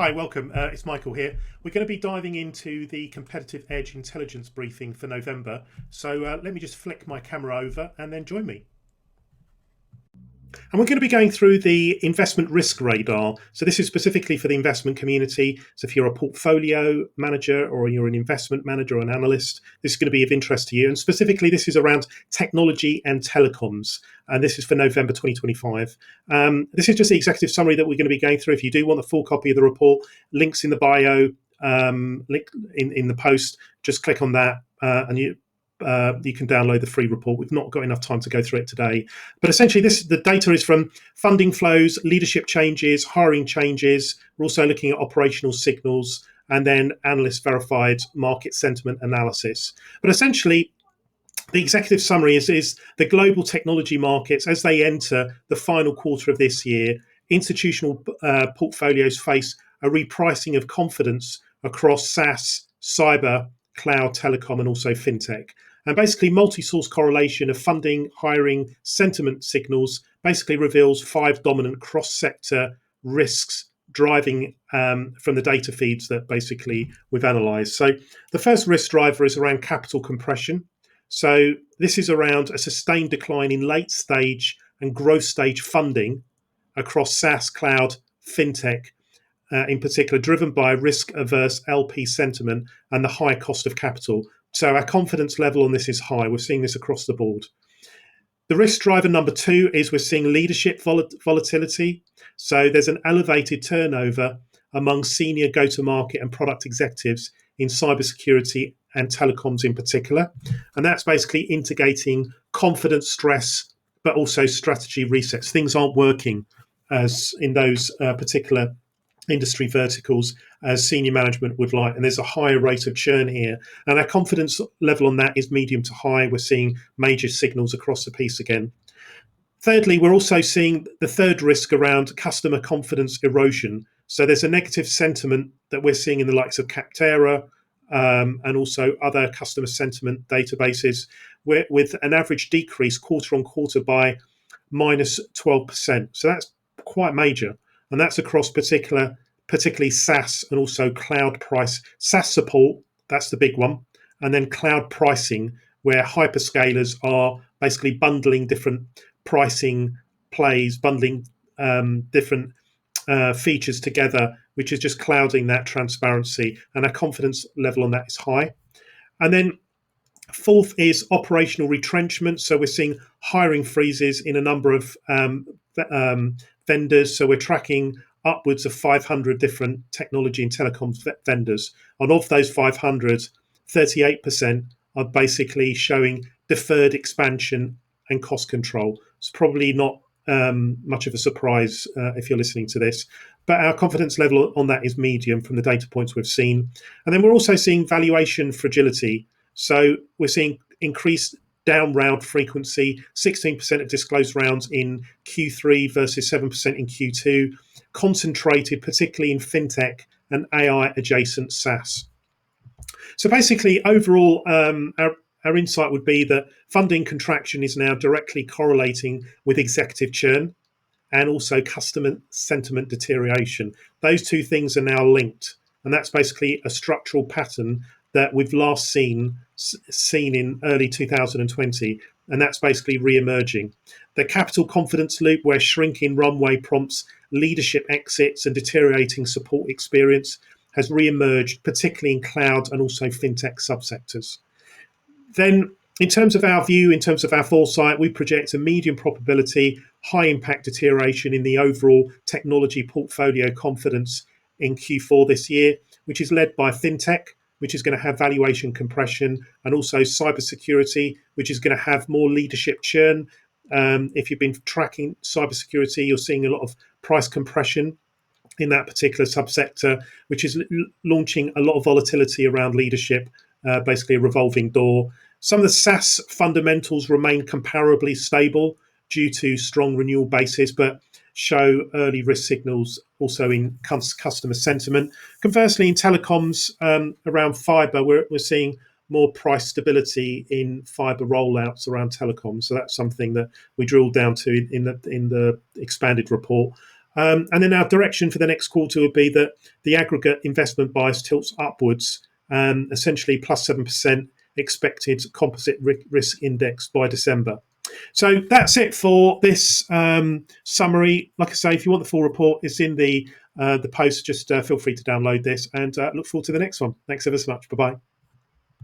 Hi, welcome. It's Michael here. We're going to be diving into the Competitive Edge Intelligence briefing for November. So let me just flick my camera over and then join me. And we're going to be going through the investment risk radar. So this is specifically for the investment community. So if you're a portfolio manager or you're an investment manager or an analyst, this is going to be of interest to you. And specifically, this is around technology and telecoms. And this is for November 2025. This is just the executive summary that we're going to be going through. If you do want a full copy of the report, links in the bio, link in the post, just click on that and you can download the free report. We've not got enough time to go through it today. But essentially, the data is from funding flows, leadership changes, hiring changes. We're also looking at operational signals and then analyst verified market sentiment analysis. But essentially, the executive summary is the global technology markets as they enter the final quarter of this year. Institutional portfolios face a repricing of confidence across SaaS, cyber, cloud, telecom, and also fintech. And basically, multi-source correlation of funding, hiring, sentiment signals basically reveals 5 dominant cross-sector risks driving from the data feeds that basically we've analysed. So the first risk driver is around capital compression. So this is around a sustained decline in late stage and growth stage funding across SaaS, cloud, fintech, in particular, driven by risk-averse LP sentiment and the high cost of capital. So our confidence level on this is high. We're seeing this across the board. The risk driver number 2 is we're seeing leadership volatility. So there's an elevated turnover among senior go-to-market and product executives in cybersecurity and telecoms in particular. And that's basically integrating confidence stress, but also strategy resets. Things aren't working as in those particular industry verticals as senior management would like, and there's a higher rate of churn here, and our confidence level on that is medium to high. We're seeing major signals across the piece again. Thirdly, we're also seeing the third risk around customer confidence erosion. So there's a negative sentiment that we're seeing in the likes of Capterra and also other customer sentiment databases with an average decrease quarter on quarter by minus 12%. So that's quite major. And that's across particularly SaaS and also cloud price. SaaS support, that's the big one. And then cloud pricing, where hyperscalers are basically bundling different pricing plays, bundling different features together, which is just clouding that transparency. And our confidence level on that is high. And then fourth is operational retrenchment. So we're seeing hiring freezes in a number of vendors. So we're tracking upwards of 500 different technology and telecoms vendors. And of those 500, 38% are basically showing deferred expansion and cost control. It's probably not much of a surprise if you're listening to this. But our confidence level on that is medium from the data points we've seen. And then we're also seeing valuation fragility. So we're seeing increased down round frequency, 16% of disclosed rounds in Q3 versus 7% in Q2, concentrated particularly in fintech and AI adjacent SaaS. So basically, overall, our insight would be that funding contraction is now directly correlating with executive churn and also customer sentiment deterioration. Those two things are now linked, and that's basically a structural pattern that we've last seen in early 2020, and that's basically re-emerging. The capital confidence loop, where shrinking runway prompts leadership exits and deteriorating support experience, has re-emerged, particularly in cloud and also fintech subsectors. Then, in terms of our view, in terms of our foresight, we project a medium probability, high impact deterioration in the overall technology portfolio confidence in Q4 this year, which is led by fintech, which is going to have valuation compression, and also cybersecurity, which is going to have more leadership churn. If you've been tracking cybersecurity, you're seeing a lot of price compression in that particular subsector, which is launching a lot of volatility around leadership, basically a revolving door. Some of the SaaS fundamentals remain comparably stable due to strong renewal bases, but show early risk signals also in customer sentiment. Conversely, in telecoms, around fiber, we're seeing more price stability in fiber rollouts around telecoms. So that's something that we drilled down to in the expanded report. And then our direction for the next quarter would be that the aggregate investment bias tilts upwards, essentially plus 7% expected composite risk index by December. So that's it for this summary. Like I say, if you want the full report, it's in the post. Just feel free to download this, and look forward to the next one. Thanks ever so much. Bye-bye.